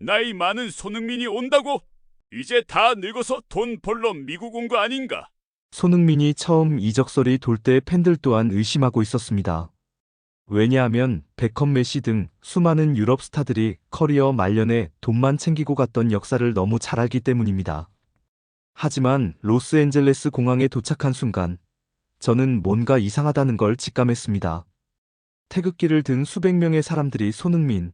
나이 많은 손흥민이 온다고? 이제 다 늙어서 돈 벌러 미국 온 거 아닌가? 손흥민이 처음 이적설이 돌 때 팬들 또한 의심하고 있었습니다. 왜냐하면 베컴, 메시 등 수많은 유럽 스타들이 커리어 말년에 돈만 챙기고 갔던 역사를 너무 잘 알기 때문입니다. 하지만 로스앤젤레스 공항에 도착한 순간 저는 뭔가 이상하다는 걸 직감했습니다. 태극기를 든 수백 명의 사람들이 손흥민을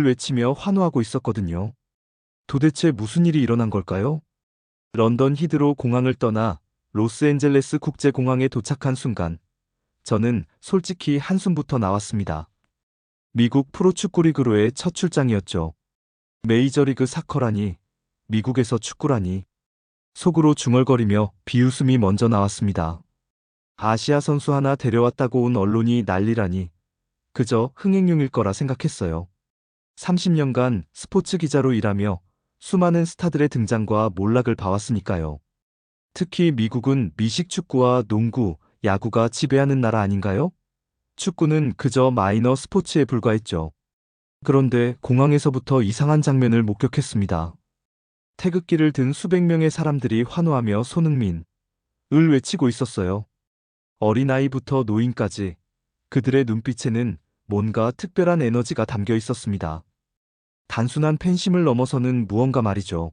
외치며 환호하고 있었거든요. 도대체 무슨 일이 일어난 걸까요? 런던 히드로 공항을 떠나 로스앤젤레스 국제공항에 도착한 순간 저는 솔직히 한숨부터 나왔습니다. 미국 프로축구 리그로의 첫 출장이었죠. 메이저리그 사커라니, 미국에서 축구라니. 속으로 중얼거리며 비웃음이 먼저 나왔습니다. 아시아 선수 하나 데려왔다고 온 언론이 난리라니. 그저 흥행용일 거라 생각했어요. 30년간 스포츠 기자로 일하며 수많은 스타들의 등장과 몰락을 봐왔으니까요. 특히 미국은 미식축구와 농구, 야구가 지배하는 나라 아닌가요? 축구는 그저 마이너 스포츠에 불과했죠. 그런데 공항에서부터 이상한 장면을 목격했습니다. 태극기를 든 수백 명의 사람들이 환호하며 손흥민을 외치고 있었어요. 어린아이부터 노인까지 그들의 눈빛에는 뭔가 특별한 에너지가 담겨 있었습니다. 단순한 팬심을 넘어서는 무언가 말이죠.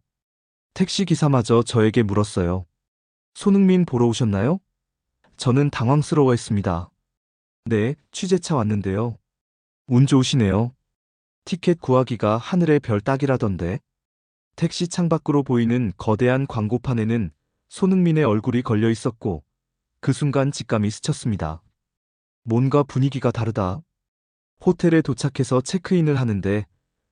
택시기사마저 저에게 물었어요. 손흥민 보러 오셨나요? 저는 당황스러워했습니다. 네, 취재차 왔는데요. 운 좋으시네요. 티켓 구하기가 하늘의 별 따기라던데. 택시 창밖으로 보이는 거대한 광고판에는 손흥민의 얼굴이 걸려 있었고 그 순간 직감이 스쳤습니다. 뭔가 분위기가 다르다. 호텔에 도착해서 체크인을 하는데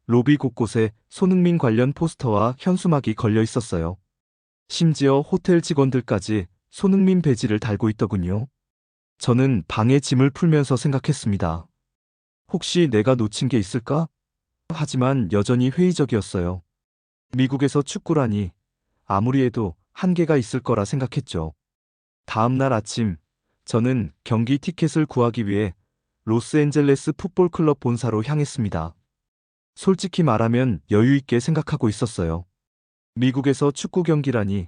로비 곳곳에 손흥민 관련 포스터와 현수막이 걸려 있었어요. 심지어 호텔 직원들까지 손흥민 배지를 달고 있더군요. 저는 방에 짐을 풀면서 생각했습니다. 혹시 내가 놓친 게 있을까? 하지만 여전히 회의적이었어요. 미국에서 축구라니 아무리 해도 한계가 있을 거라 생각했죠. 다음 날 아침, 저는 경기 티켓을 구하기 위해 로스앤젤레스 풋볼클럽 본사로 향했습니다. 솔직히 말하면 여유 있게 생각하고 있었어요. 미국에서 축구 경기라니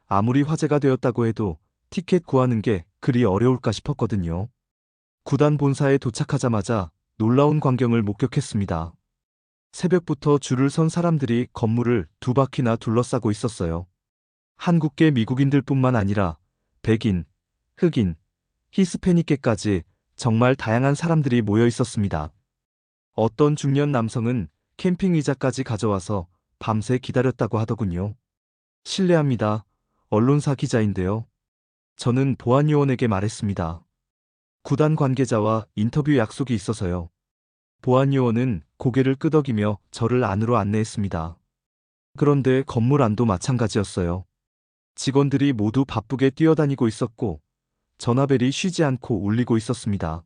아무리 화제가 되었다고 해도 티켓 구하는 게 그리 어려울까 싶었거든요. 구단 본사에 도착하자마자 놀라운 광경을 목격했습니다. 새벽부터 줄을 선 사람들이 건물을 두 바퀴나 둘러싸고 있었어요. 한국계 미국인들뿐만 아니라 백인, 흑인, 히스패닉계까지 정말 다양한 사람들이 모여 있었습니다. 어떤 중년 남성은 캠핑 의자까지 가져와서 밤새 기다렸다고 하더군요. 실례합니다. 언론사 기자인데요. 저는 보안요원에게 말했습니다. 구단 관계자와 인터뷰 약속이 있어서요. 보안요원은 고개를 끄덕이며 저를 안으로 안내했습니다. 그런데 건물 안도 마찬가지였어요. 직원들이 모두 바쁘게 뛰어다니고 있었고 전화벨이 쉬지 않고 울리고 있었습니다.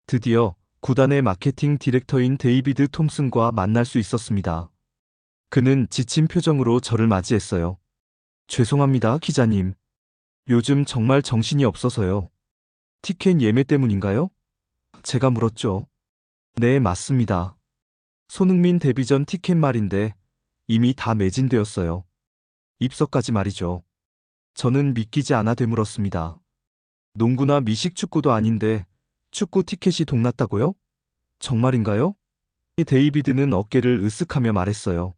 드디어 구단의 마케팅 디렉터인 데이비드 톰슨과 만날 수 있었습니다. 그는 지친 표정으로 저를 맞이했어요. 죄송합니다, 기자님. 요즘 정말 정신이 없어서요. 티켓 예매 때문인가요? 제가 물었죠. 네, 맞습니다. 손흥민 데뷔 전 티켓 말인데 이미 다 매진되었어요. 입석까지 말이죠. 저는 믿기지 않아 되물었습니다. 농구나 미식축구도 아닌데 축구 티켓이 동났다고요? 정말인가요? 데이비드는 어깨를 으쓱하며 말했어요.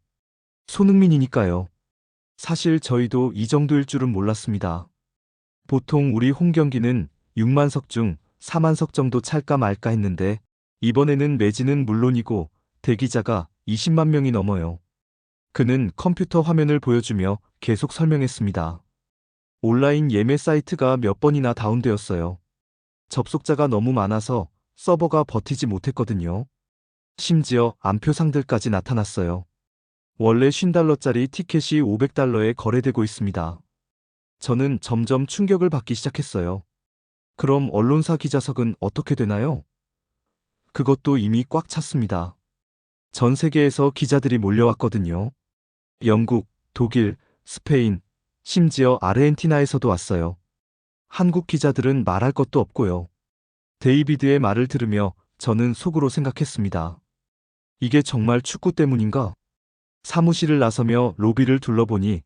손흥민이니까요. 사실 저희도 이 정도일 줄은 몰랐습니다. 보통 우리 홈 경기는 6만 석 중 4만 석 정도 찰까 말까 했는데 이번에는 매진은 물론이고 대기자가 20만 명이 넘어요. 그는 컴퓨터 화면을 보여주며 계속 설명했습니다. 온라인 예매 사이트가 몇 번이나 다운되었어요. 접속자가 너무 많아서 서버가 버티지 못했거든요. 심지어 안표상들까지 나타났어요. 원래 $50짜리 티켓이 $500에 거래되고 있습니다. 저는 점점 충격을 받기 시작했어요. 그럼 언론사 기자석은 어떻게 되나요? 그것도 이미 꽉 찼습니다. 전 세계에서 기자들이 몰려왔거든요. 영국, 독일, 스페인, 심지어 아르헨티나에서도 왔어요. 한국 기자들은 말할 것도 없고요. 데이비드의 말을 들으며 저는 속으로 생각했습니다. 이게 정말 축구 때문인가? 사무실을 나서며 로비를 둘러보니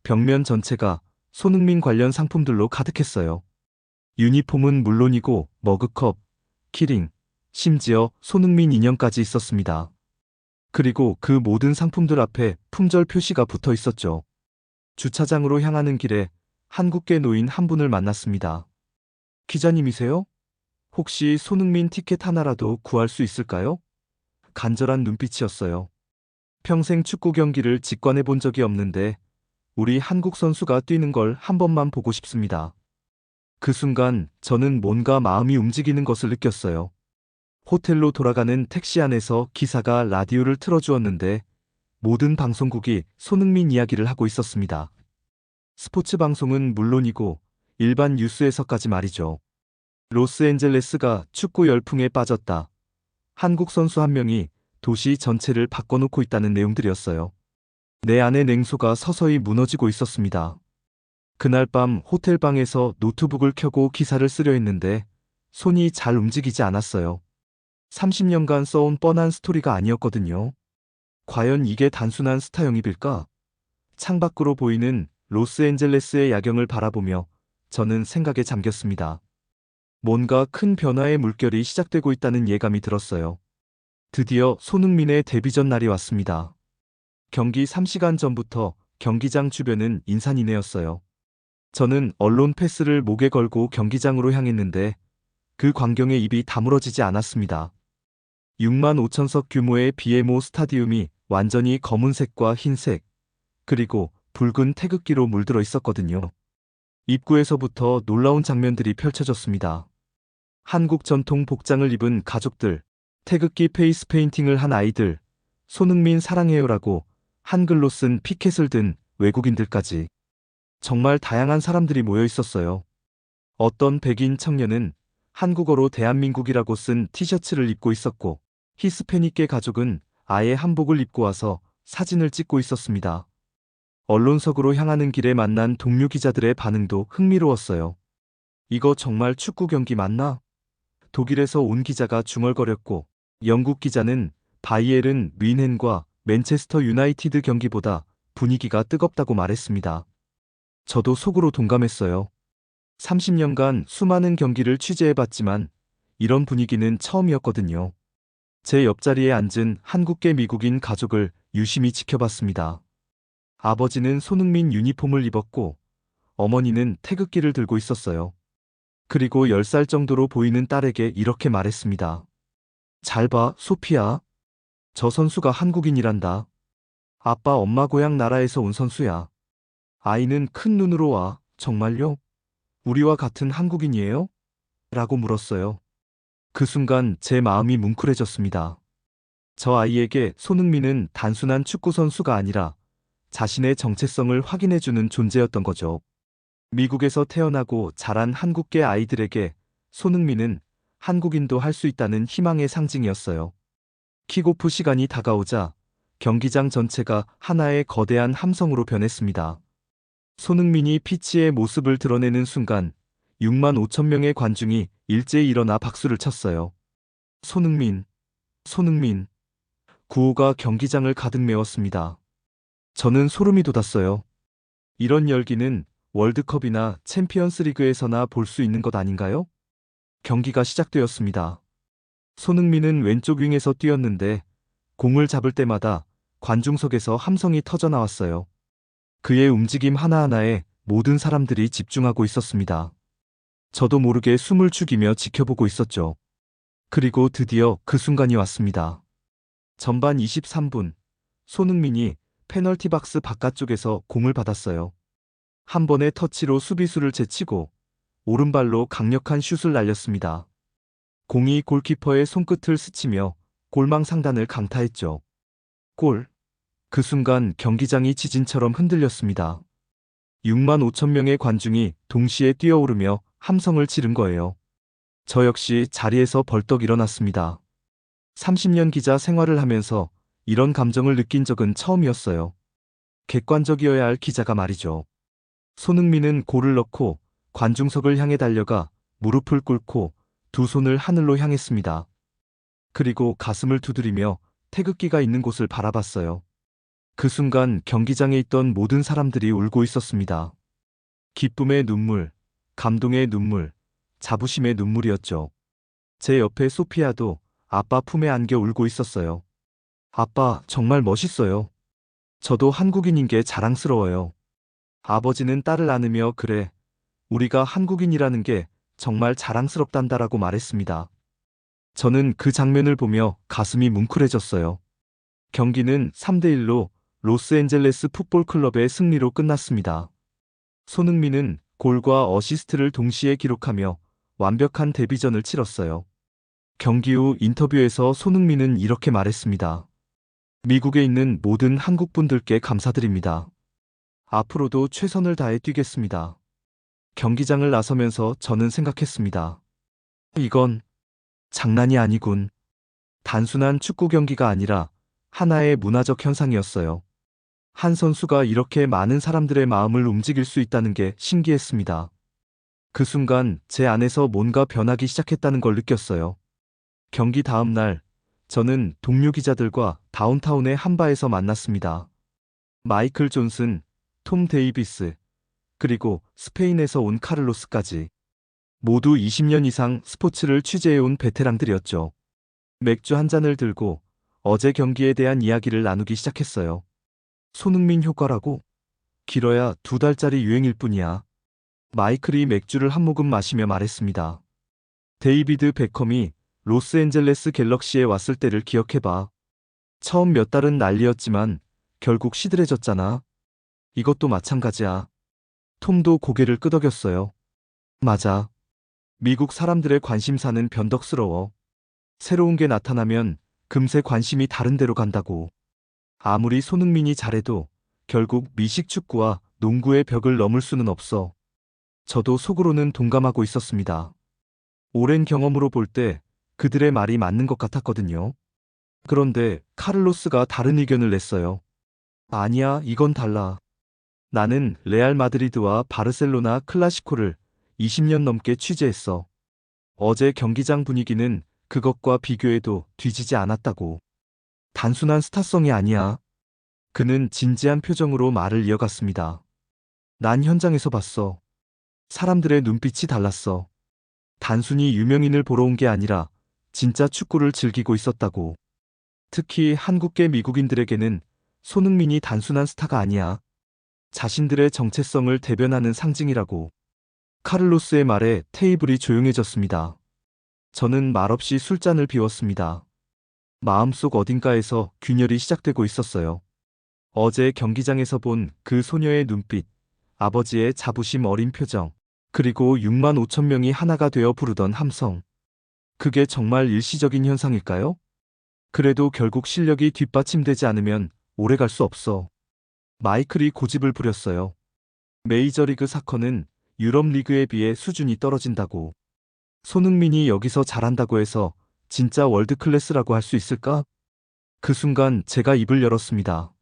벽면 전체가 손흥민 관련 상품들로 가득했어요. 유니폼은 물론이고 머그컵, 키링, 심지어 손흥민 인형까지 있었습니다. 그리고 그 모든 상품들 앞에 품절 표시가 붙어 있었죠. 주차장으로 향하는 길에 한국계 노인 한 분을 만났습니다. 기자님이세요? 혹시 손흥민 티켓 하나라도 구할 수 있을까요? 간절한 눈빛이었어요. 평생 축구 경기를 직관해 본 적이 없는데 우리 한국 선수가 뛰는 걸 한 번만 보고 싶습니다. 그 순간 저는 뭔가 마음이 움직이는 것을 느꼈어요. 호텔로 돌아가는 택시 안에서 기사가 라디오를 틀어주었는데 모든 방송국이 손흥민 이야기를 하고 있었습니다. 스포츠 방송은 물론이고 일반 뉴스에서까지 말이죠. 로스앤젤레스가 축구 열풍에 빠졌다. 한국 선수 한 명이 도시 전체를 바꿔놓고 있다는 내용들이었어요. 내 안의 냉소가 서서히 무너지고 있었습니다. 그날 밤 호텔 방에서 노트북을 켜고 기사를 쓰려 했는데 손이 잘 움직이지 않았어요. 30년간 써온 뻔한 스토리가 아니었거든요. 과연 이게 단순한 스타 영입일까? 창밖으로 보이는 로스앤젤레스의 야경을 바라보며 저는 생각에 잠겼습니다. 뭔가 큰 변화의 물결이 시작되고 있다는 예감이 들었어요. 드디어 손흥민의 데뷔전 날이 왔습니다. 경기 3시간 전부터 경기장 주변은 인산인해였어요. 저는 언론 패스를 목에 걸고 경기장으로 향했는데 그 광경에 입이 다물어지지 않았습니다. 6만 5천석 규모의 BMO 스타디움이 완전히 검은색과 흰색, 그리고 붉은 태극기로 물들어 있었거든요. 입구에서부터 놀라운 장면들이 펼쳐졌습니다. 한국 전통 복장을 입은 가족들, 태극기 페이스 페인팅을 한 아이들, 손흥민 사랑해요라고 한글로 쓴 피켓을 든 외국인들까지. 정말 다양한 사람들이 모여 있었어요. 어떤 백인 청년은 한국어로 대한민국이라고 쓴 티셔츠를 입고 있었고, 히스패닉계 가족은 아예 한복을 입고 와서 사진을 찍고 있었습니다. 언론석으로 향하는 길에 만난 동료 기자들의 반응도 흥미로웠어요. 이거 정말 축구 경기 맞나? 독일에서 온 기자가 중얼거렸고, 영국 기자는 바이에른 뮌헨과 맨체스터 유나이티드 경기보다 분위기가 뜨겁다고 말했습니다. 저도 속으로 동감했어요. 30년간 수많은 경기를 취재해봤지만 이런 분위기는 처음이었거든요. 제 옆자리에 앉은 한국계 미국인 가족을 유심히 지켜봤습니다. 아버지는 손흥민 유니폼을 입었고 어머니는 태극기를 들고 있었어요. 그리고 10살 정도로 보이는 딸에게 이렇게 말했습니다. 잘 봐, 소피야. 저 선수가 한국인이란다. 아빠 엄마 고향 나라에서 온 선수야. 아이는 큰 눈으로 와, 정말요? 우리와 같은 한국인이에요? 라고 물었어요. 그 순간 제 마음이 뭉클해졌습니다. 저 아이에게 손흥민은 단순한 축구 선수가 아니라 자신의 정체성을 확인해주는 존재였던 거죠. 미국에서 태어나고 자란 한국계 아이들에게 손흥민은 한국인도 할 수 있다는 희망의 상징이었어요. 킥오프 시간이 다가오자 경기장 전체가 하나의 거대한 함성으로 변했습니다. 손흥민이 피치의 모습을 드러내는 순간 6만 5천 명의 관중이 일제히 일어나 박수를 쳤어요. 손흥민, 손흥민. 구호가 경기장을 가득 메웠습니다. 저는 소름이 돋았어요. 이런 열기는 월드컵이나 챔피언스 리그에서나 볼 수 있는 것 아닌가요? 경기가 시작되었습니다. 손흥민은 왼쪽 윙에서 뛰었는데 공을 잡을 때마다 관중석에서 함성이 터져 나왔어요. 그의 움직임 하나하나에 모든 사람들이 집중하고 있었습니다. 저도 모르게 숨을 죽이며 지켜보고 있었죠. 그리고 드디어 그 순간이 왔습니다. 전반 23분, 손흥민이 페널티 박스 바깥쪽에서 공을 받았어요. 한 번의 터치로 수비수를 제치고 오른발로 강력한 슛을 날렸습니다. 공이 골키퍼의 손끝을 스치며 골망 상단을 강타했죠. 골. 그 순간 경기장이 지진처럼 흔들렸습니다. 6만 5천 명의 관중이 동시에 뛰어오르며 함성을 지른 거예요. 저 역시 자리에서 벌떡 일어났습니다. 30년 기자 생활을 하면서 이런 감정을 느낀 적은 처음이었어요. 객관적이어야 할 기자가 말이죠. 손흥민은 골을 넣고 관중석을 향해 달려가 무릎을 꿇고 두 손을 하늘로 향했습니다. 그리고 가슴을 두드리며 태극기가 있는 곳을 바라봤어요. 그 순간 경기장에 있던 모든 사람들이 울고 있었습니다. 기쁨의 눈물, 감동의 눈물, 자부심의 눈물이었죠. 제 옆에 소피아도 아빠 품에 안겨 울고 있었어요. 아빠, 정말 멋있어요. 저도 한국인인 게 자랑스러워요. 아버지는 딸을 안으며 그래, 우리가 한국인이라는 게 정말 자랑스럽단다라고 말했습니다. 저는 그 장면을 보며 가슴이 뭉클해졌어요. 경기는 3대1로 로스앤젤레스 풋볼클럽의 승리로 끝났습니다. 손흥민은 골과 어시스트를 동시에 기록하며 완벽한 데뷔전을 치렀어요. 경기 후 인터뷰에서 손흥민은 이렇게 말했습니다. 미국에 있는 모든 한국분들께 감사드립니다. 앞으로도 최선을 다해 뛰겠습니다. 경기장을 나서면서 저는 생각했습니다. 이건 장난이 아니군. 단순한 축구 경기가 아니라 하나의 문화적 현상이었어요. 한 선수가 이렇게 많은 사람들의 마음을 움직일 수 있다는 게 신기했습니다. 그 순간 제 안에서 뭔가 변하기 시작했다는 걸 느꼈어요. 경기 다음 날, 저는 동료 기자들과 다운타운의 한 바에서 만났습니다. 마이클 존슨, 톰 데이비스, 그리고 스페인에서 온 카를로스까지. 모두 20년 이상 스포츠를 취재해온 베테랑들이었죠. 맥주 한 잔을 들고 어제 경기에 대한 이야기를 나누기 시작했어요. 손흥민 효과라고? 길어야 2달짜리 유행일 뿐이야. 마이클이 맥주를 한 모금 마시며 말했습니다. 데이비드 베컴이 로스앤젤레스 갤럭시에 왔을 때를 기억해봐. 처음 몇 달은 난리였지만 결국 시들해졌잖아. 이것도 마찬가지야. 톰도 고개를 끄덕였어요. 맞아. 미국 사람들의 관심사는 변덕스러워. 새로운 게 나타나면 금세 관심이 다른 데로 간다고. 아무리 손흥민이 잘해도 결국 미식 축구와 농구의 벽을 넘을 수는 없어. 저도 속으로는 동감하고 있었습니다. 오랜 경험으로 볼 때 그들의 말이 맞는 것 같았거든요. 그런데 카를로스가 다른 의견을 냈어요. 아니야, 이건 달라. 나는 레알 마드리드와 바르셀로나 클라시코를 20년 넘게 취재했어. 어제 경기장 분위기는 그것과 비교해도 뒤지지 않았다고. 단순한 스타성이 아니야. 그는 진지한 표정으로 말을 이어갔습니다. 난 현장에서 봤어. 사람들의 눈빛이 달랐어. 단순히 유명인을 보러 온 게 아니라 진짜 축구를 즐기고 있었다고. 특히 한국계 미국인들에게는 손흥민이 단순한 스타가 아니야. 자신들의 정체성을 대변하는 상징이라고. 카를로스의 말에 테이블이 조용해졌습니다. 저는 말없이 술잔을 비웠습니다. 마음속 어딘가에서 균열이 시작되고 있었어요. 어제 경기장에서 본 그 소녀의 눈빛, 아버지의 자부심 어린 표정, 그리고 6만 5천 명이 하나가 되어 부르던 함성. 그게 정말 일시적인 현상일까요? 그래도 결국 실력이 뒷받침되지 않으면 오래 갈 수 없어. 마이클이 고집을 부렸어요. 메이저리그 사커는 유럽 리그에 비해 수준이 떨어진다고. 손흥민이 여기서 잘한다고 해서 진짜 월드클래스라고 할 수 있을까? 그 순간 제가 입을 열었습니다.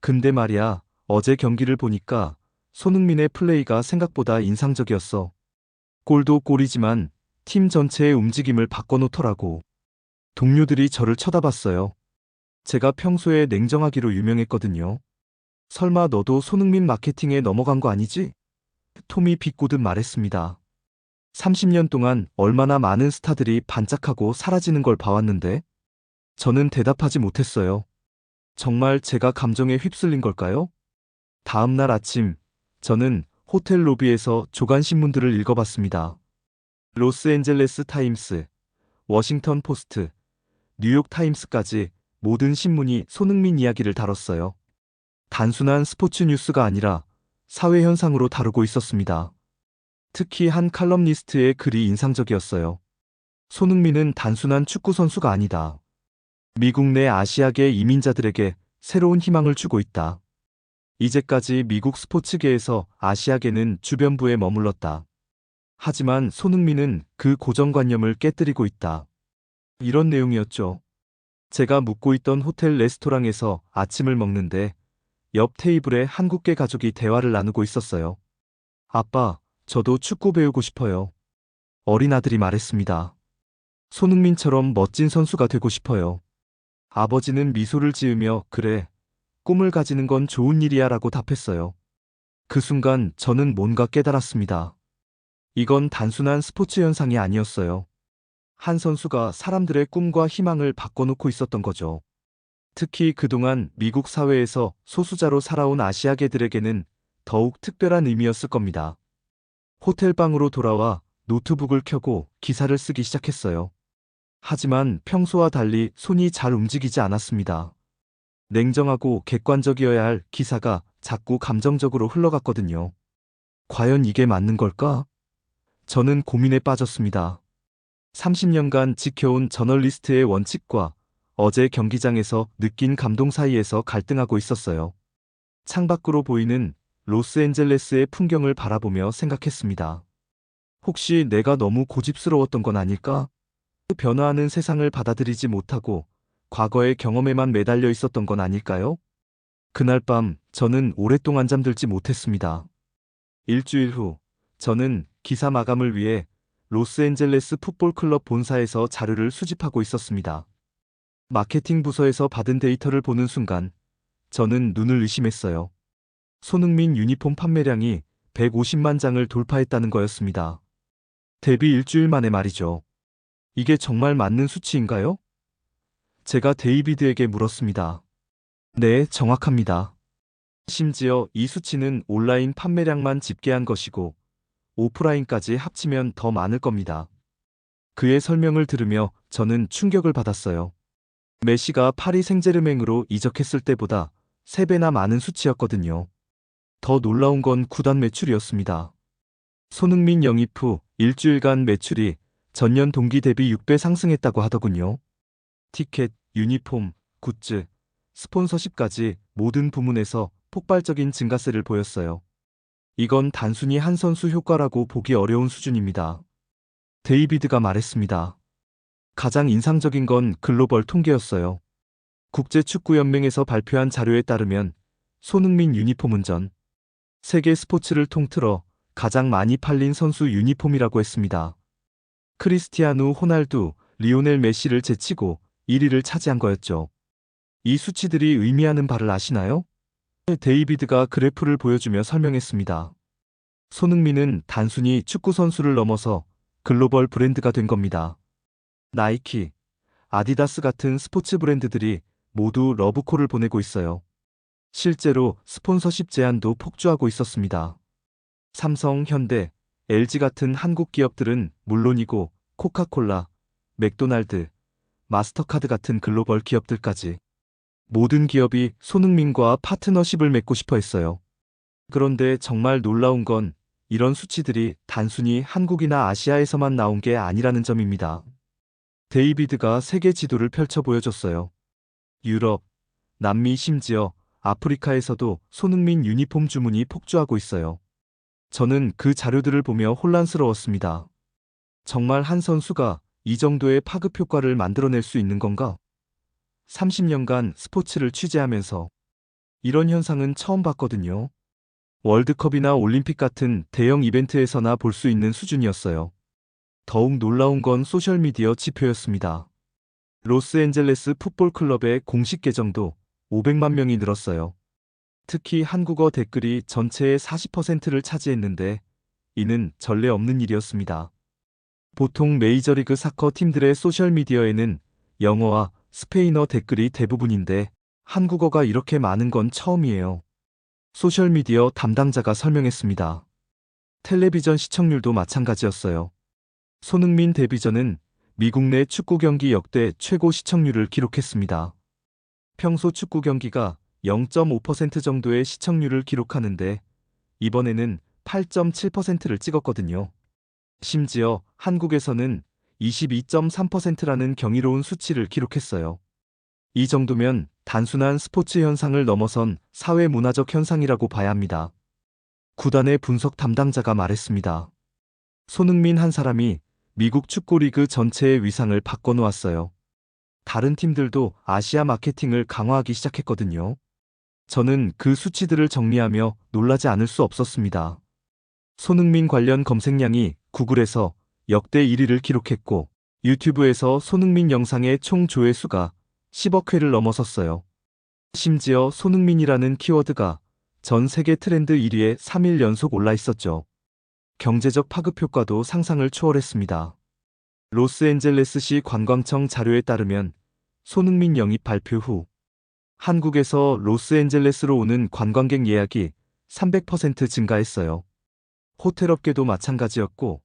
근데 말이야, 어제 경기를 보니까 손흥민의 플레이가 생각보다 인상적이었어. 골도 골이지만 팀 전체의 움직임을 바꿔놓더라고. 동료들이 저를 쳐다봤어요. 제가 평소에 냉정하기로 유명했거든요. 설마 너도 손흥민 마케팅에 넘어간 거 아니지? 톰이 비꼬듯 말했습니다. 30년 동안 얼마나 많은 스타들이 반짝하고 사라지는 걸 봐왔는데? 저는 대답하지 못했어요. 정말 제가 감정에 휩쓸린 걸까요? 다음 날 아침, 저는 호텔 로비에서 조간신문들을 읽어봤습니다. 로스앤젤레스 타임스, 워싱턴 포스트, 뉴욕 타임스까지 모든 신문이 손흥민 이야기를 다뤘어요. 단순한 스포츠 뉴스가 아니라 사회 현상으로 다루고 있었습니다. 특히 한 칼럼니스트의 글이 인상적이었어요. 손흥민은 단순한 축구 선수가 아니다. 미국 내 아시아계 이민자들에게 새로운 희망을 주고 있다. 이제까지 미국 스포츠계에서 아시아계는 주변부에 머물렀다. 하지만 손흥민은 그 고정관념을 깨뜨리고 있다. 이런 내용이었죠. 제가 묵고 있던 호텔 레스토랑에서 아침을 먹는데 옆 테이블에 한국계 가족이 대화를 나누고 있었어요. 아빠, 저도 축구 배우고 싶어요. 어린 아들이 말했습니다. 손흥민처럼 멋진 선수가 되고 싶어요. 아버지는 미소를 지으며 그래, 꿈을 가지는 건 좋은 일이야 라고 답했어요. 그 순간 저는 뭔가 깨달았습니다. 이건 단순한 스포츠 현상이 아니었어요. 한 선수가 사람들의 꿈과 희망을 바꿔놓고 있었던 거죠. 특히 그동안 미국 사회에서 소수자로 살아온 아시아계들에게는 더욱 특별한 의미였을 겁니다. 호텔방으로 돌아와 노트북을 켜고 기사를 쓰기 시작했어요. 하지만 평소와 달리 손이 잘 움직이지 않았습니다. 냉정하고 객관적이어야 할 기사가 자꾸 감정적으로 흘러갔거든요. 과연 이게 맞는 걸까? 저는 고민에 빠졌습니다. 30년간 지켜온 저널리스트의 원칙과 어제 경기장에서 느낀 감동 사이에서 갈등하고 있었어요. 창밖으로 보이는 로스앤젤레스의 풍경을 바라보며 생각했습니다. 혹시 내가 너무 고집스러웠던 건 아닐까? 변화하는 세상을 받아들이지 못하고 과거의 경험에만 매달려 있었던 건 아닐까요? 그날 밤 저는 오랫동안 잠들지 못했습니다. 일주일 후 저는 기사 마감을 위해 로스앤젤레스 풋볼클럽 본사에서 자료를 수집하고 있었습니다. 마케팅 부서에서 받은 데이터를 보는 순간 저는 눈을 의심했어요. 손흥민 유니폼 판매량이 150만 장을 돌파했다는 거였습니다. 데뷔 일주일 만에 말이죠. 이게 정말 맞는 수치인가요? 제가 데이비드에게 물었습니다. 네, 정확합니다. 심지어 이 수치는 온라인 판매량만 집계한 것이고 오프라인까지 합치면 더 많을 겁니다. 그의 설명을 들으며 저는 충격을 받았어요. 메시가 파리 생제르맹으로 이적했을 때보다 3배나 많은 수치였거든요. 더 놀라운 건 구단 매출이었습니다. 손흥민 영입 후 일주일간 매출이 전년 동기 대비 6배 상승했다고 하더군요. 티켓, 유니폼, 굿즈, 스폰서십까지 모든 부문에서 폭발적인 증가세를 보였어요. 이건 단순히 한 선수 효과라고 보기 어려운 수준입니다. 데이비드가 말했습니다. 가장 인상적인 건 글로벌 통계였어요. 국제축구연맹에서 발표한 자료에 따르면 손흥민 유니폼은 전 세계 스포츠를 통틀어 가장 많이 팔린 선수 유니폼이라고 했습니다. 크리스티아누 호날두, 리오넬 메시를 제치고 1위를 차지한 거였죠. 이 수치들이 의미하는 바를 아시나요? 데이비드가 그래프를 보여주며 설명했습니다. 손흥민은 단순히 축구 선수를 넘어서 글로벌 브랜드가 된 겁니다. 나이키, 아디다스 같은 스포츠 브랜드들이 모두 러브콜을 보내고 있어요. 실제로 스폰서십 제안도 폭주하고 있었습니다. 삼성, 현대, LG 같은 한국 기업들은 물론이고 코카콜라, 맥도날드, 마스터카드 같은 글로벌 기업들까지 모든 기업이 손흥민과 파트너십을 맺고 싶어 했어요. 그런데 정말 놀라운 건 이런 수치들이 단순히 한국이나 아시아에서만 나온 게 아니라는 점입니다. 데이비드가 세계 지도를 펼쳐 보여줬어요. 유럽, 남미 심지어 아프리카에서도 손흥민 유니폼 주문이 폭주하고 있어요. 저는 그 자료들을 보며 혼란스러웠습니다. 정말 한 선수가 이 정도의 파급 효과를 만들어낼 수 있는 건가? 30년간 스포츠를 취재하면서 이런 현상은 처음 봤거든요. 월드컵이나 올림픽 같은 대형 이벤트에서나 볼 수 있는 수준이었어요. 더욱 놀라운 건 소셜미디어 지표였습니다. 로스앤젤레스 풋볼클럽의 공식 계정도 500만 명이 늘었어요. 특히 한국어 댓글이 전체의 40%를 차지했는데 이는 전례 없는 일이었습니다. 보통 메이저리그 사커 팀들의 소셜미디어에는 영어와 스페인어 댓글이 대부분인데 한국어가 이렇게 많은 건 처음이에요. 소셜미디어 담당자가 설명했습니다. 텔레비전 시청률도 마찬가지였어요. 손흥민 데뷔 전은 미국 내 축구 경기 역대 최고 시청률을 기록했습니다. 평소 축구 경기가 0.5% 정도의 시청률을 기록하는데 이번에는 8.7%를 찍었거든요. 심지어 한국에서는 22.3%라는 경이로운 수치를 기록했어요. 이 정도면 단순한 스포츠 현상을 넘어선 사회 문화적 현상이라고 봐야 합니다. 구단의 분석 담당자가 말했습니다. 손흥민 한 사람이 미국 축구 리그 전체의 위상을 바꿔놓았어요. 다른 팀들도 아시아 마케팅을 강화하기 시작했거든요. 저는 그 수치들을 정리하며 놀라지 않을 수 없었습니다. 손흥민 관련 검색량이 구글에서 역대 1위를 기록했고 유튜브에서 손흥민 영상의 총 조회수가 10억 회를 넘어섰어요. 심지어 손흥민이라는 키워드가 전 세계 트렌드 1위에 3일 연속 올라 있었죠. 경제적 파급 효과도 상상을 초월했습니다. 로스앤젤레스시 관광청 자료에 따르면 손흥민 영입 발표 후 한국에서 로스앤젤레스로 오는 관광객 예약이 300% 증가했어요. 호텔업계도 마찬가지였고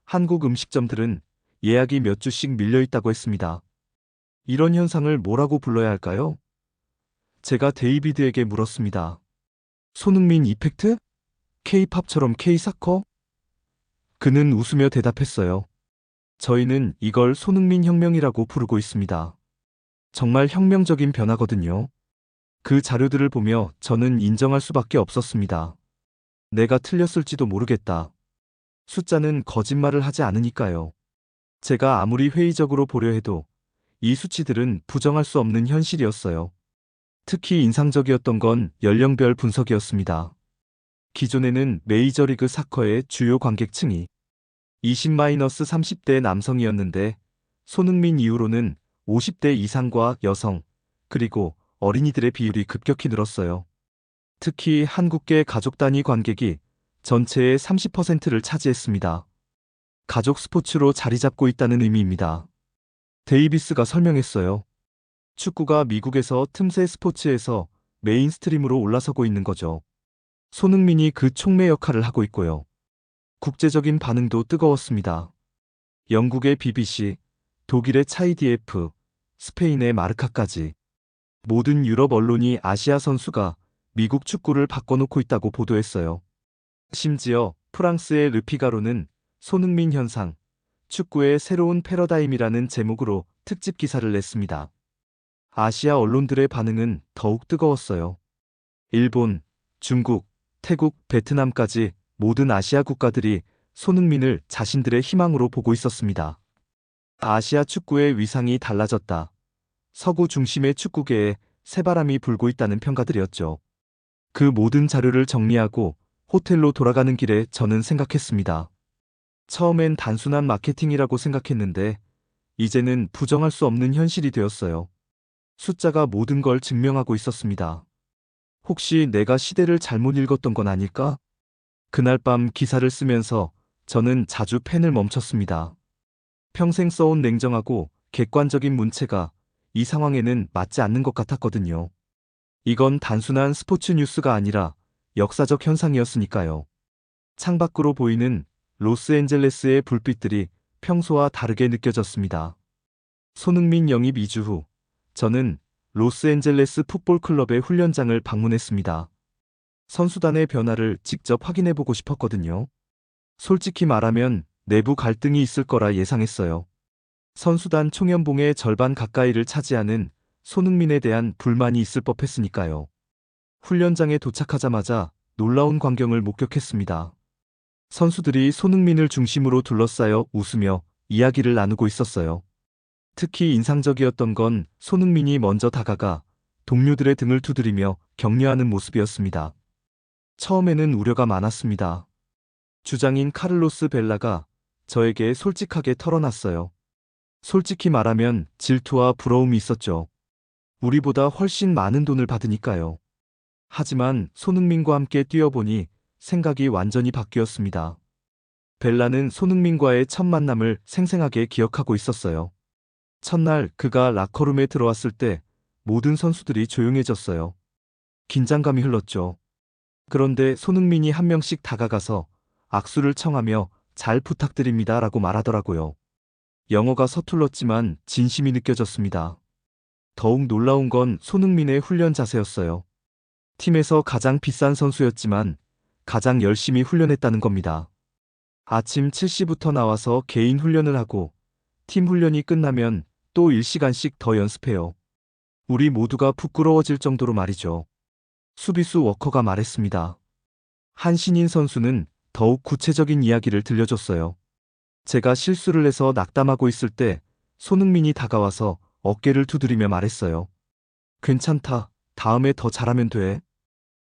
한국 음식점들은 예약이 몇 주씩 밀려 있다고 했습니다. 이런 현상을 뭐라고 불러야 할까요? 제가 데이비드에게 물었습니다. 손흥민 이펙트? K-팝처럼 K-사커? 그는 웃으며 대답했어요. 저희는 이걸 손흥민 혁명이라고 부르고 있습니다. 정말 혁명적인 변화거든요. 그 자료들을 보며 저는 인정할 수밖에 없었습니다. 내가 틀렸을지도 모르겠다. 숫자는 거짓말을 하지 않으니까요. 제가 아무리 회의적으로 보려 해도 이 수치들은 부정할 수 없는 현실이었어요. 특히 인상적이었던 건 연령별 분석이었습니다. 기존에는 메이저리그 사커의 주요 관객층이 20-30대 남성이었는데 손흥민 이후로는 50대 이상과 여성, 그리고 어린이들의 비율이 급격히 늘었어요. 특히 한국계 가족 단위 관객이 전체의 30%를 차지했습니다. 가족 스포츠로 자리 잡고 있다는 의미입니다. 데이비스가 설명했어요. 축구가 미국에서 틈새 스포츠에서 메인스트림으로 올라서고 있는 거죠. 손흥민이 그 촉매 역할을 하고 있고요. 국제적인 반응도 뜨거웠습니다. 영국의 BBC, 독일의 차이디에프, 스페인의 마르카까지 모든 유럽 언론이 아시아 선수가 미국 축구를 바꿔놓고 있다고 보도했어요. 심지어 프랑스의 르피가로는 손흥민 현상, 축구의 새로운 패러다임이라는 제목으로 특집 기사를 냈습니다. 아시아 언론들의 반응은 더욱 뜨거웠어요. 일본, 중국, 태국, 베트남까지 모든 아시아 국가들이 손흥민을 자신들의 희망으로 보고 있었습니다. 아시아 축구의 위상이 달라졌다. 서구 중심의 축구계에 새바람이 불고 있다는 평가들이었죠. 그 모든 자료를 정리하고 호텔로 돌아가는 길에 저는 생각했습니다. 처음엔 단순한 마케팅이라고 생각했는데 이제는 부정할 수 없는 현실이 되었어요. 숫자가 모든 걸 증명하고 있었습니다. 혹시 내가 시대를 잘못 읽었던 건 아닐까? 그날 밤 기사를 쓰면서 저는 자주 펜을 멈췄습니다. 평생 써온 냉정하고 객관적인 문체가 이 상황에는 맞지 않는 것 같았거든요. 이건 단순한 스포츠 뉴스가 아니라 역사적 현상이었으니까요. 창밖으로 보이는 로스앤젤레스의 불빛들이 평소와 다르게 느껴졌습니다. 손흥민 영입 2주 후 저는 로스앤젤레스 풋볼클럽의 훈련장을 방문했습니다. 선수단의 변화를 직접 확인해보고 싶었거든요. 솔직히 말하면 내부 갈등이 있을 거라 예상했어요. 선수단 총연봉의 절반 가까이를 차지하는 손흥민에 대한 불만이 있을 법했으니까요. 훈련장에 도착하자마자 놀라운 광경을 목격했습니다. 선수들이 손흥민을 중심으로 둘러싸여 웃으며 이야기를 나누고 있었어요. 특히 인상적이었던 건 손흥민이 먼저 다가가 동료들의 등을 두드리며 격려하는 모습이었습니다. 처음에는 우려가 많았습니다. 주장인 카를로스 벨라가 저에게 솔직하게 털어놨어요. 솔직히 말하면 질투와 부러움이 있었죠. 우리보다 훨씬 많은 돈을 받으니까요. 하지만 손흥민과 함께 뛰어보니 생각이 완전히 바뀌었습니다. 벨라는 손흥민과의 첫 만남을 생생하게 기억하고 있었어요. 첫날 그가 라커룸에 들어왔을 때 모든 선수들이 조용해졌어요. 긴장감이 흘렀죠. 그런데 손흥민이 한 명씩 다가가서 악수를 청하며 잘 부탁드립니다 라고 말하더라고요. 영어가 서툴렀지만 진심이 느껴졌습니다. 더욱 놀라운 건 손흥민의 훈련 자세였어요. 팀에서 가장 비싼 선수였지만 가장 열심히 훈련했다는 겁니다. 아침 7시부터 나와서 개인 훈련을 하고 팀 훈련이 끝나면 또 1시간씩 더 연습해요. 우리 모두가 부끄러워질 정도로 말이죠. 수비수 워커가 말했습니다. 한 신인 선수는 더욱 구체적인 이야기를 들려줬어요. 제가 실수를 해서 낙담하고 있을 때 손흥민이 다가와서 어깨를 두드리며 말했어요. 괜찮다. 다음에 더 잘하면 돼.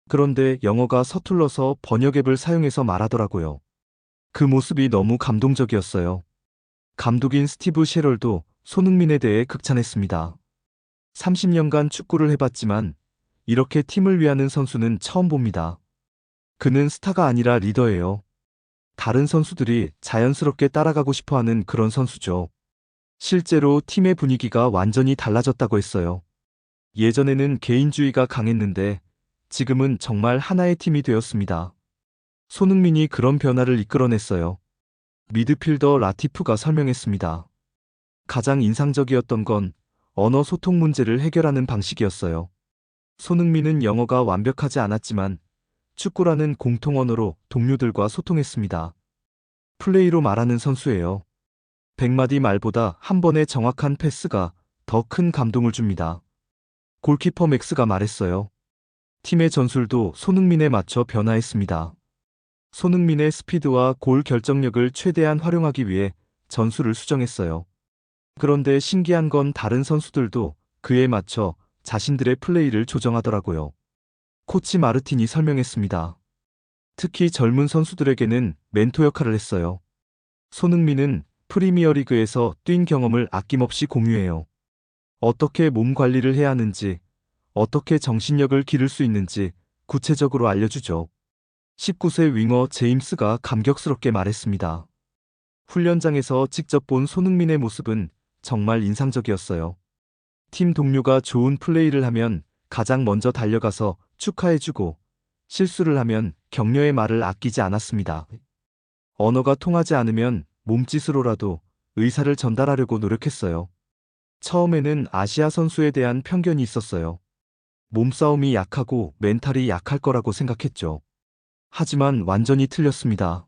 그런데 영어가 서툴러서 번역앱을 사용해서 말하더라고요. 그 모습이 너무 감동적이었어요. 감독인 스티브 셰럴도 손흥민에 대해 극찬했습니다. 30년간 축구를 해봤지만 이렇게 팀을 위하는 선수는 처음 봅니다. 그는 스타가 아니라 리더예요. 다른 선수들이 자연스럽게 따라가고 싶어 하는 그런 선수죠. 실제로 팀의 분위기가 완전히 달라졌다고 했어요. 예전에는 개인주의가 강했는데 지금은 정말 하나의 팀이 되었습니다. 손흥민이 그런 변화를 이끌어냈어요. 미드필더 라티프가 설명했습니다. 가장 인상적이었던 건 언어 소통 문제를 해결하는 방식이었어요. 손흥민은 영어가 완벽하지 않았지만 축구라는 공통 언어로 동료들과 소통했습니다. 플레이로 말하는 선수예요. 100마디 말보다 한 번의 정확한 패스가 더 큰 감동을 줍니다. 골키퍼 맥스가 말했어요. 팀의 전술도 손흥민에 맞춰 변화했습니다. 손흥민의 스피드와 골 결정력을 최대한 활용하기 위해 전술을 수정했어요. 그런데 신기한 건 다른 선수들도 그에 맞춰 자신들의 플레이를 조정하더라고요. 코치 마르틴이 설명했습니다. 특히 젊은 선수들에게는 멘토 역할을 했어요. 손흥민은 프리미어리그에서 뛴 경험을 아낌없이 공유해요. 어떻게 몸 관리를 해야 하는지, 어떻게 정신력을 기를 수 있는지 구체적으로 알려주죠. 19세 윙어 제임스가 감격스럽게 말했습니다. 훈련장에서 직접 본 손흥민의 모습은 정말 인상적이었어요. 팀 동료가 좋은 플레이를 하면 가장 먼저 달려가서 축하해주고 실수를 하면 격려의 말을 아끼지 않았습니다. 언어가 통하지 않으면 몸짓으로라도 의사를 전달하려고 노력했어요. 처음에는 아시아 선수에 대한 편견이 있었어요. 몸싸움이 약하고 멘탈이 약할 거라고 생각했죠. 하지만 완전히 틀렸습니다.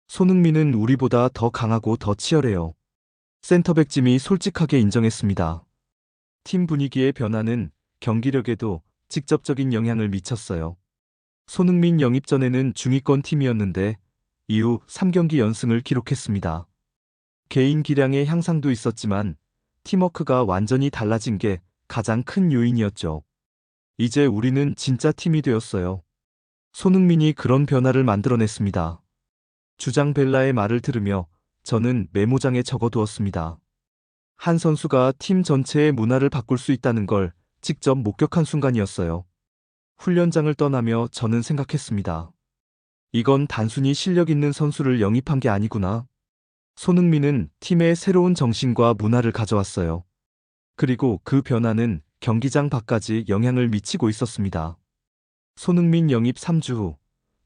손흥민은 우리보다 더 강하고 더 치열해요. 센터백 짐이 솔직하게 인정했습니다. 팀 분위기의 변화는 경기력에도 직접적인 영향을 미쳤어요. 손흥민 영입 전에는 중위권 팀이었는데 이후 3경기 연승을 기록했습니다. 개인 기량의 향상도 있었지만 팀워크가 완전히 달라진 게 가장 큰 요인이었죠. 이제 우리는 진짜 팀이 되었어요. 손흥민이 그런 변화를 만들어냈습니다. 주장 벨라의 말을 들으며 저는 메모장에 적어두었습니다. 한 선수가 팀 전체의 문화를 바꿀 수 있다는 걸 직접 목격한 순간이었어요. 훈련장을 떠나며 저는 생각했습니다. 이건 단순히 실력 있는 선수를 영입한 게 아니구나. 손흥민은 팀의 새로운 정신과 문화를 가져왔어요. 그리고 그 변화는 경기장 밖까지 영향을 미치고 있었습니다. 손흥민 영입 3주 후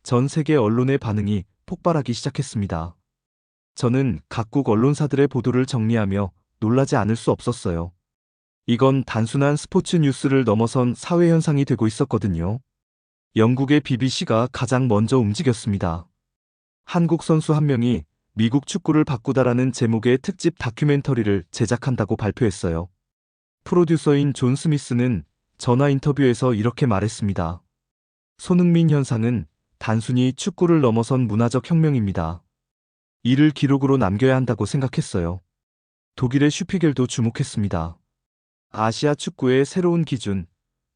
전 세계 언론의 반응이 폭발하기 시작했습니다. 저는 각국 언론사들의 보도를 정리하며 놀라지 않을 수 없었어요. 이건 단순한 스포츠 뉴스를 넘어선 사회 현상이 되고 있었거든요. 영국의 BBC가 가장 먼저 움직였습니다. 한국 선수 한 명이 미국 축구를 바꾸다라는 제목의 특집 다큐멘터리를 제작한다고 발표했어요. 프로듀서인 존 스미스는 전화 인터뷰에서 이렇게 말했습니다. 손흥민 현상은 단순히 축구를 넘어선 문화적 혁명입니다. 이를 기록으로 남겨야 한다고 생각했어요. 독일의 슈피겔도 주목했습니다. 아시아 축구의 새로운 기준,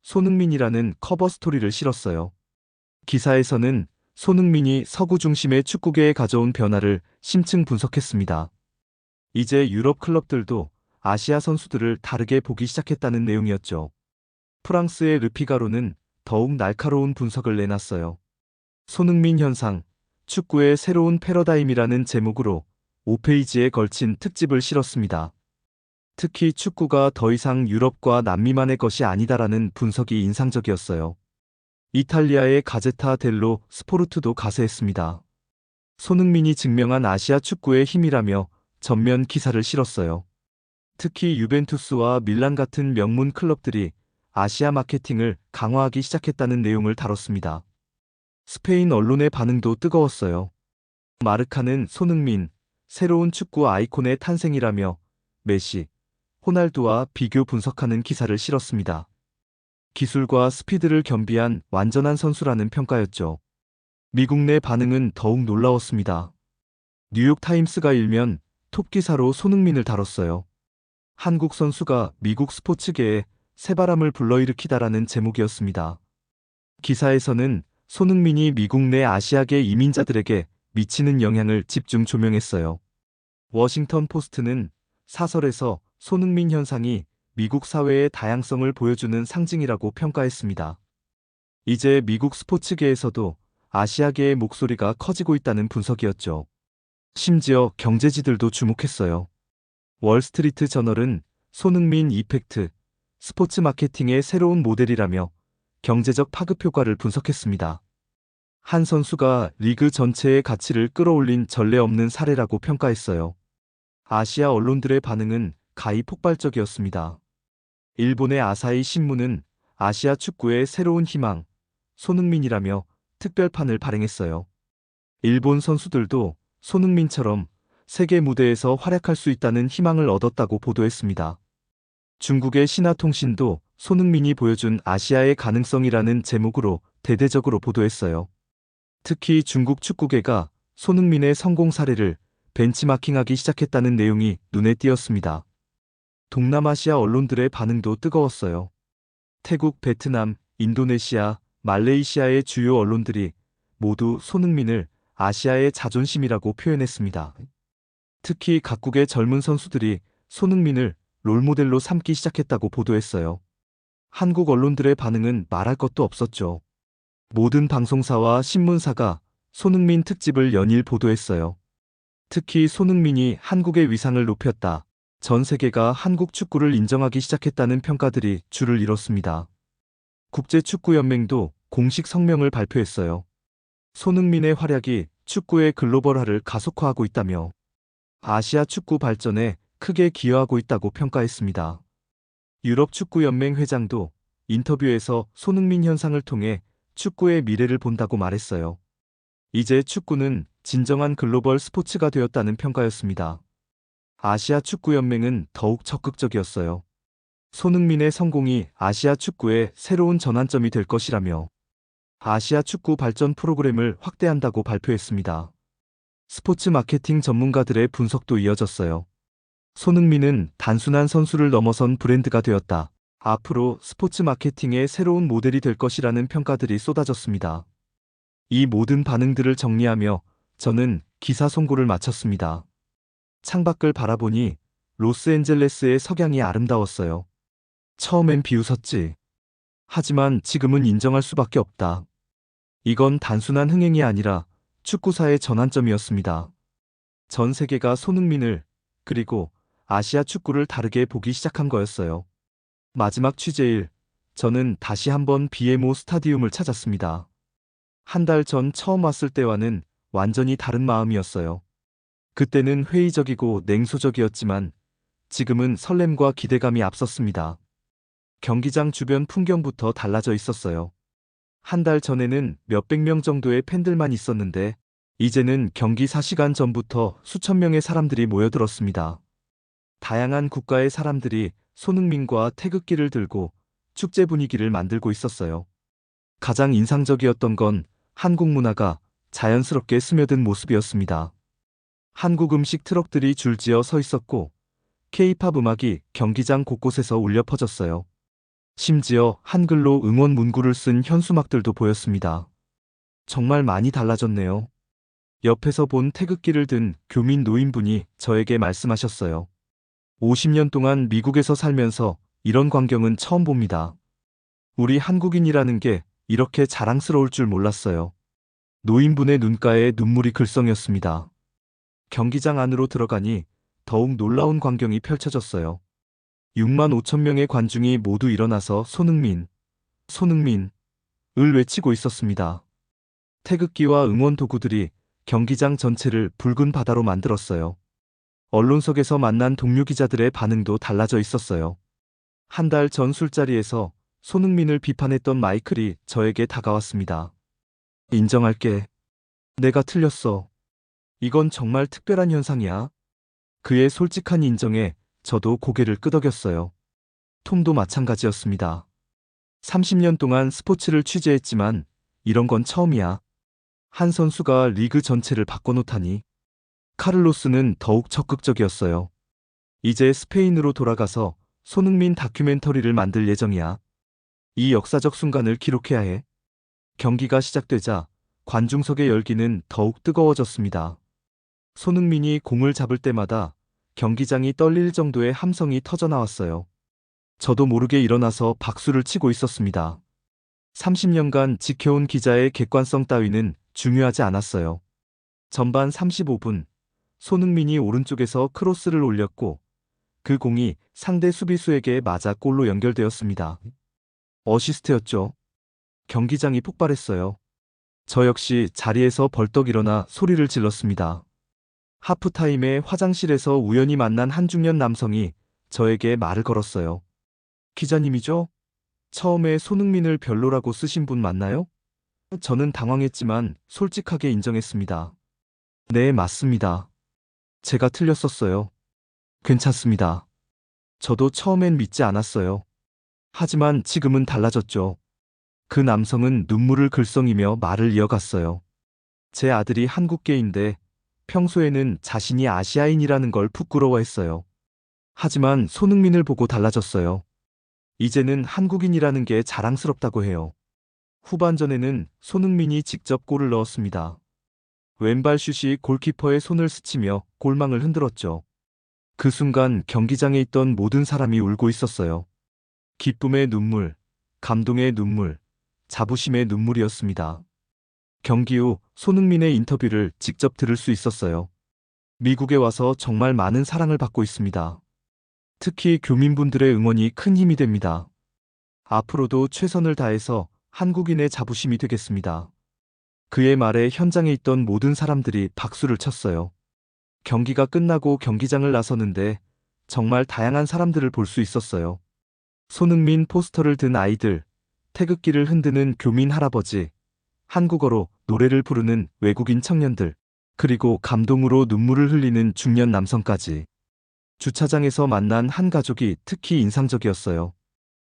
손흥민이라는 커버 스토리를 실었어요. 기사에서는 손흥민이 서구 중심의 축구계에 가져온 변화를 심층 분석했습니다. 이제 유럽 클럽들도 아시아 선수들을 다르게 보기 시작했다는 내용이었죠. 프랑스의 르피가로는 더욱 날카로운 분석을 내놨어요. 손흥민 현상, 축구의 새로운 패러다임이라는 제목으로 5페이지에 걸친 특집을 실었습니다. 특히 축구가 더 이상 유럽과 남미만의 것이 아니다라는 분석이 인상적이었어요. 이탈리아의 가제타 델로 스포르트도 가세했습니다. 손흥민이 증명한 아시아 축구의 힘이라며 전면 기사를 실었어요. 특히 유벤투스와 밀란 같은 명문 클럽들이 아시아 마케팅을 강화하기 시작했다는 내용을 다뤘습니다. 스페인 언론의 반응도 뜨거웠어요. 마르카는 손흥민, 새로운 축구 아이콘의 탄생이라며 메시, 호날두와 비교 분석하는 기사를 실었습니다. 기술과 스피드를 겸비한 완전한 선수라는 평가였죠. 미국 내 반응은 더욱 놀라웠습니다. 뉴욕타임스가 일면 톱 기사로 손흥민을 다뤘어요. 한국 선수가 미국 스포츠계에 새바람을 불러일으키다라는 제목이었습니다. 기사에서는 손흥민이 미국 내 아시아계 이민자들에게 미치는 영향을 집중 조명했어요. 워싱턴 포스트는 사설에서 손흥민 현상이 미국 사회의 다양성을 보여주는 상징이라고 평가했습니다. 이제 미국 스포츠계에서도 아시아계의 목소리가 커지고 있다는 분석이었죠. 심지어 경제지들도 주목했어요. 월스트리트 저널은 손흥민 이펙트, 스포츠 마케팅의 새로운 모델이라며 경제적 파급 효과를 분석했습니다. 한 선수가 리그 전체의 가치를 끌어올린 전례 없는 사례라고 평가했어요. 아시아 언론들의 반응은 가히 폭발적이었습니다. 일본의 아사히 신문은 아시아 축구의 새로운 희망, 손흥민이라며 특별판을 발행했어요. 일본 선수들도 손흥민처럼 세계 무대에서 활약할 수 있다는 희망을 얻었다고 보도했습니다. 중국의 신화통신도 손흥민이 보여준 아시아의 가능성이라는 제목으로 대대적으로 보도했어요. 특히 중국 축구계가 손흥민의 성공 사례를 벤치마킹하기 시작했다는 내용이 눈에 띄었습니다. 동남아시아 언론들의 반응도 뜨거웠어요. 태국, 베트남, 인도네시아, 말레이시아의 주요 언론들이 모두 손흥민을 아시아의 자존심이라고 표현했습니다. 특히 각국의 젊은 선수들이 손흥민을 롤모델로 삼기 시작했다고 보도했어요. 한국 언론들의 반응은 말할 것도 없었죠. 모든 방송사와 신문사가 손흥민 특집을 연일 보도했어요. 특히 손흥민이 한국의 위상을 높였다. 전 세계가 한국 축구를 인정하기 시작했다는 평가들이 줄을 이뤘습니다. 국제축구연맹도 공식 성명을 발표했어요. 손흥민의 활약이 축구의 글로벌화를 가속화하고 있다며 아시아 축구 발전에 크게 기여하고 있다고 평가했습니다. 유럽축구연맹 회장도 인터뷰에서 손흥민 현상을 통해 축구의 미래를 본다고 말했어요. 이제 축구는 진정한 글로벌 스포츠가 되었다는 평가였습니다. 아시아 축구연맹은 더욱 적극적이었어요. 손흥민의 성공이 아시아 축구의 새로운 전환점이 될 것이라며 아시아 축구 발전 프로그램을 확대한다고 발표했습니다. 스포츠 마케팅 전문가들의 분석도 이어졌어요. 손흥민은 단순한 선수를 넘어선 브랜드가 되었다. 앞으로 스포츠 마케팅의 새로운 모델이 될 것이라는 평가들이 쏟아졌습니다. 이 모든 반응들을 정리하며 저는 기사 송고를 마쳤습니다. 창밖을 바라보니 로스앤젤레스의 석양이 아름다웠어요. 처음엔 비웃었지. 하지만 지금은 인정할 수밖에 없다. 이건 단순한 흥행이 아니라 축구사의 전환점이었습니다. 전 세계가 손흥민을, 그리고 아시아 축구를 다르게 보기 시작한 거였어요. 마지막 취재일, 저는 다시 한번 BMO 스타디움을 찾았습니다. 한 달 전 처음 왔을 때와는 완전히 다른 마음이었어요. 그때는 회의적이고 냉소적이었지만 지금은 설렘과 기대감이 앞섰습니다. 경기장 주변 풍경부터 달라져 있었어요. 한 달 전에는 몇백 명 정도의 팬들만 있었는데 이제는 경기 4시간 전부터 수천 명의 사람들이 모여들었습니다. 다양한 국가의 사람들이 손흥민과 태극기를 들고 축제 분위기를 만들고 있었어요. 가장 인상적이었던 건 한국 문화가 자연스럽게 스며든 모습이었습니다. 한국 음식 트럭들이 줄지어 서 있었고 K-팝 음악이 경기장 곳곳에서 울려 퍼졌어요. 심지어 한글로 응원 문구를 쓴 현수막들도 보였습니다. 정말 많이 달라졌네요. 옆에서 본 태극기를 든 교민 노인분이 저에게 말씀하셨어요. 50년 동안 미국에서 살면서 이런 광경은 처음 봅니다. 우리 한국인이라는 게 이렇게 자랑스러울 줄 몰랐어요. 노인분의 눈가에 눈물이 글썽였습니다. 경기장 안으로 들어가니 더욱 놀라운 광경이 펼쳐졌어요. 6만 5천 명의 관중이 모두 일어나서 손흥민, 손흥민을 외치고 있었습니다. 태극기와 응원 도구들이 경기장 전체를 붉은 바다로 만들었어요. 언론석에서 만난 동료 기자들의 반응도 달라져 있었어요. 한 달 전 술자리에서 손흥민을 비판했던 마이클이 저에게 다가왔습니다. 인정할게. 내가 틀렸어. 이건 정말 특별한 현상이야. 그의 솔직한 인정에 저도 고개를 끄덕였어요. 톰도 마찬가지였습니다. 30년 동안 스포츠를 취재했지만 이런 건 처음이야. 한 선수가 리그 전체를 바꿔놓다니. 카를로스는 더욱 적극적이었어요. 이제 스페인으로 돌아가서 손흥민 다큐멘터리를 만들 예정이야. 이 역사적 순간을 기록해야 해. 경기가 시작되자 관중석의 열기는 더욱 뜨거워졌습니다. 손흥민이 공을 잡을 때마다 경기장이 떨릴 정도의 함성이 터져나왔어요. 저도 모르게 일어나서 박수를 치고 있었습니다. 30년간 지켜온 기자의 객관성 따위는 중요하지 않았어요. 전반 35분, 손흥민이 오른쪽에서 크로스를 올렸고 그 공이 상대 수비수에게 맞아 골로 연결되었습니다. 어시스트였죠. 경기장이 폭발했어요. 저 역시 자리에서 벌떡 일어나 소리를 질렀습니다. 하프타임에 화장실에서 우연히 만난 한 중년 남성이 저에게 말을 걸었어요. 기자님이죠? 처음에 손흥민을 별로라고 쓰신 분 맞나요? 저는 당황했지만 솔직하게 인정했습니다. 네, 맞습니다. 제가 틀렸었어요. 괜찮습니다. 저도 처음엔 믿지 않았어요. 하지만 지금은 달라졌죠. 그 남성은 눈물을 글썽이며 말을 이어갔어요. 제 아들이 한국계인데 평소에는 자신이 아시아인이라는 걸 부끄러워했어요. 하지만 손흥민을 보고 달라졌어요. 이제는 한국인이라는 게 자랑스럽다고 해요. 후반전에는 손흥민이 직접 골을 넣었습니다. 왼발 슛이 골키퍼의 손을 스치며 골망을 흔들었죠. 그 순간 경기장에 있던 모든 사람이 울고 있었어요. 기쁨의 눈물, 감동의 눈물, 자부심의 눈물이었습니다. 경기 후 손흥민의 인터뷰를 직접 들을 수 있었어요. 미국에 와서 정말 많은 사랑을 받고 있습니다. 특히 교민분들의 응원이 큰 힘이 됩니다. 앞으로도 최선을 다해서 한국인의 자부심이 되겠습니다. 그의 말에 현장에 있던 모든 사람들이 박수를 쳤어요. 경기가 끝나고 경기장을 나서는데 정말 다양한 사람들을 볼 수 있었어요. 손흥민 포스터를 든 아이들, 태극기를 흔드는 교민 할아버지, 한국어로 노래를 부르는 외국인 청년들, 그리고 감동으로 눈물을 흘리는 중년 남성까지. 주차장에서 만난 한 가족이 특히 인상적이었어요.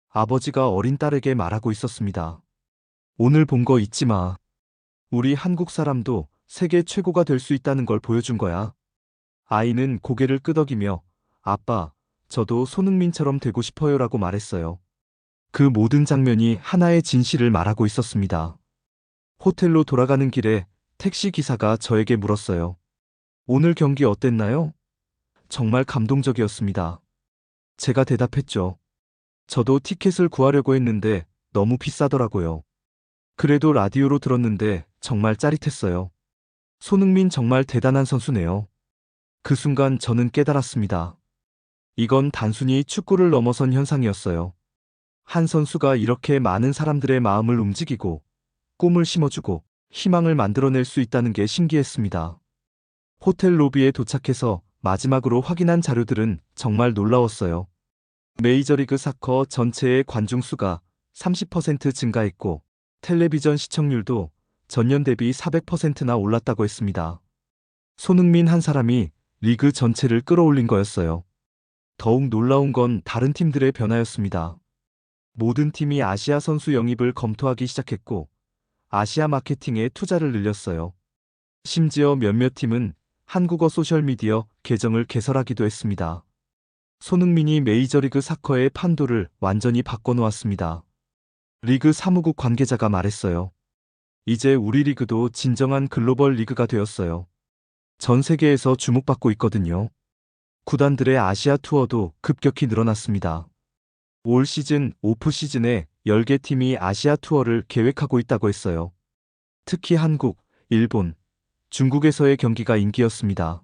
아버지가 어린 딸에게 말하고 있었습니다. 오늘 본 거 잊지 마. 우리 한국 사람도 세계 최고가 될 수 있다는 걸 보여준 거야. 아이는 고개를 끄덕이며 아빠, 저도 손흥민처럼 되고 싶어요라고 말했어요. 그 모든 장면이 하나의 진실을 말하고 있었습니다. 호텔로 돌아가는 길에 택시 기사가 저에게 물었어요. 오늘 경기 어땠나요? 정말 감동적이었습니다. 제가 대답했죠. 저도 티켓을 구하려고 했는데 너무 비싸더라고요. 그래도 라디오로 들었는데 정말 짜릿했어요. 손흥민 정말 대단한 선수네요. 그 순간 저는 깨달았습니다. 이건 단순히 축구를 넘어선 현상이었어요. 한 선수가 이렇게 많은 사람들의 마음을 움직이고 꿈을 심어주고 희망을 만들어낼 수 있다는 게 신기했습니다. 호텔 로비에 도착해서 마지막으로 확인한 자료들은 정말 놀라웠어요. 메이저리그 사커 전체의 관중 수가 30% 증가했고 텔레비전 시청률도 전년 대비 400%나 올랐다고 했습니다. 손흥민 한 사람이 리그 전체를 끌어올린 거였어요. 더욱 놀라운 건 다른 팀들의 변화였습니다. 모든 팀이 아시아 선수 영입을 검토하기 시작했고 아시아 마케팅에 투자를 늘렸어요. 심지어 몇몇 팀은 한국어 소셜미디어 계정을 개설하기도 했습니다. 손흥민이 메이저리그 사커의 판도를 완전히 바꿔놓았습니다. 리그 사무국 관계자가 말했어요. 이제 우리 리그도 진정한 글로벌 리그가 되었어요. 전 세계에서 주목받고 있거든요. 구단들의 아시아 투어도 급격히 늘어났습니다. 올 시즌 오프 시즌에 10개 팀이 아시아 투어를 계획하고 있다고 했어요. 특히 한국, 일본, 중국에서의 경기가 인기였습니다.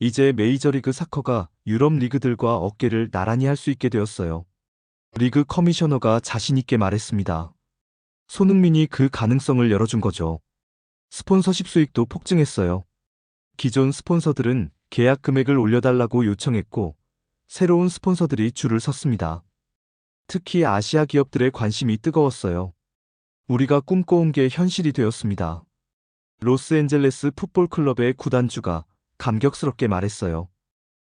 이제 메이저리그 사커가 유럽 리그들과 어깨를 나란히 할 수 있게 되었어요. 리그 커미셔너가 자신있게 말했습니다. 손흥민이 그 가능성을 열어준 거죠. 스폰서십 수익도 폭증했어요. 기존 스폰서들은 계약 금액을 올려달라고 요청했고 새로운 스폰서들이 줄을 섰습니다. 특히 아시아 기업들의 관심이 뜨거웠어요. 우리가 꿈꿔온 게 현실이 되었습니다. 로스앤젤레스 풋볼 클럽의 구단주가 감격스럽게 말했어요.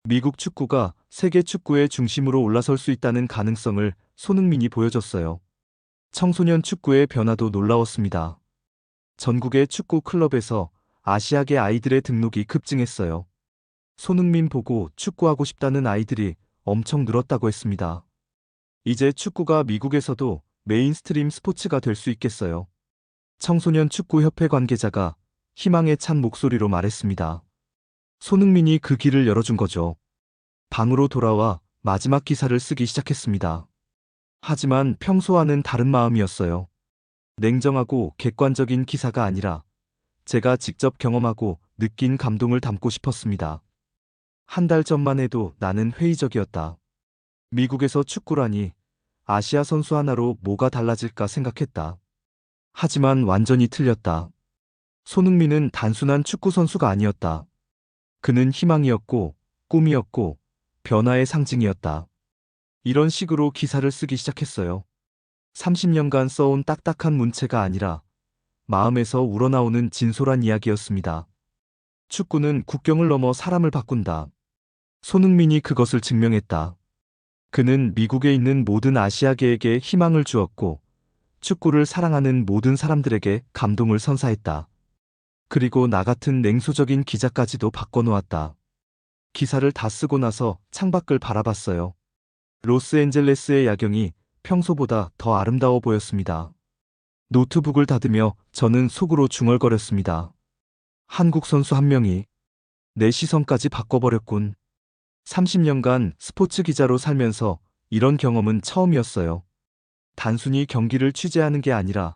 미국 축구가 세계 축구의 중심으로 올라설 수 있다는 가능성을 손흥민이 보여줬어요. 청소년 축구의 변화도 놀라웠습니다. 전국의 축구 클럽에서 아시아계 아이들의 등록이 급증했어요. 손흥민 보고 축구하고 싶다는 아이들이 엄청 늘었다고 했습니다. 이제 축구가 미국에서도 메인스트림 스포츠가 될 수 있겠어요. 청소년 축구협회 관계자가 희망에 찬 목소리로 말했습니다. 손흥민이 그 길을 열어준 거죠. 방으로 돌아와 마지막 기사를 쓰기 시작했습니다. 하지만 평소와는 다른 마음이었어요. 냉정하고 객관적인 기사가 아니라 제가 직접 경험하고 느낀 감동을 담고 싶었습니다. 한 달 전만 해도 나는 회의적이었다. 미국에서 축구라니 아시아 선수 하나로 뭐가 달라질까 생각했다. 하지만 완전히 틀렸다. 손흥민은 단순한 축구 선수가 아니었다. 그는 희망이었고, 꿈이었고, 변화의 상징이었다. 이런 식으로 기사를 쓰기 시작했어요. 30년간 써온 딱딱한 문체가 아니라 마음에서 우러나오는 진솔한 이야기였습니다. 축구는 국경을 넘어 사람을 바꾼다. 손흥민이 그것을 증명했다. 그는 미국에 있는 모든 아시아계에게 희망을 주었고, 축구를 사랑하는 모든 사람들에게 감동을 선사했다. 그리고 나 같은 냉소적인 기자까지도 바꿔놓았다. 기사를 다 쓰고 나서 창밖을 바라봤어요. 로스앤젤레스의 야경이 평소보다 더 아름다워 보였습니다. 노트북을 닫으며 저는 속으로 중얼거렸습니다. 한국 선수 한 명이 내 시선까지 바꿔버렸군. 30년간 스포츠 기자로 살면서 이런 경험은 처음이었어요. 단순히 경기를 취재하는 게 아니라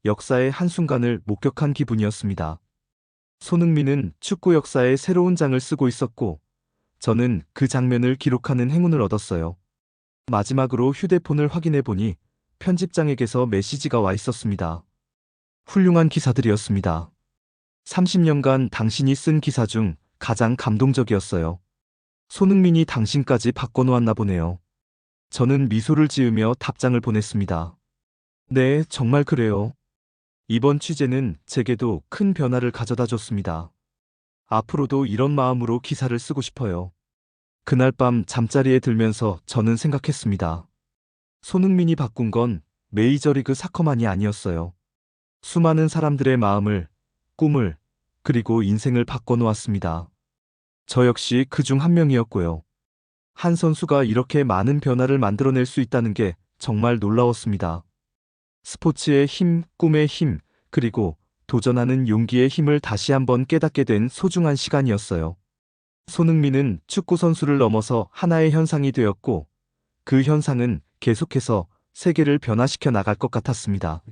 역사의 한순간을 목격한 기분이었습니다. 손흥민은 축구 역사의 새로운 장을 쓰고 있었고, 저는 그 장면을 기록하는 행운을 얻었어요. 마지막으로 휴대폰을 확인해 보니 편집장에게서 메시지가 와 있었습니다. 훌륭한 기사들이었습니다. 30년간 당신이 쓴 기사 중 가장 감동적이었어요. 손흥민이 당신까지 바꿔놓았나 보네요. 저는 미소를 지으며 답장을 보냈습니다. 네, 정말 그래요. 이번 취재는 제게도 큰 변화를 가져다 줬습니다. 앞으로도 이런 마음으로 기사를 쓰고 싶어요. 그날 밤 잠자리에 들면서 저는 생각했습니다. 손흥민이 바꾼 건 메이저리그 사커만이 아니었어요. 수많은 사람들의 마음을, 꿈을, 그리고 인생을 바꿔놓았습니다. 저 역시 그 중 한 명이었고요. 한 선수가 이렇게 많은 변화를 만들어낼 수 있다는 게 정말 놀라웠습니다. 스포츠의 힘, 꿈의 힘, 그리고 도전하는 용기의 힘을 다시 한번 깨닫게 된 소중한 시간이었어요. 손흥민은 축구 선수를 넘어서 하나의 현상이 되었고, 그 현상은 계속해서 세계를 변화시켜 나갈 것 같았습니다.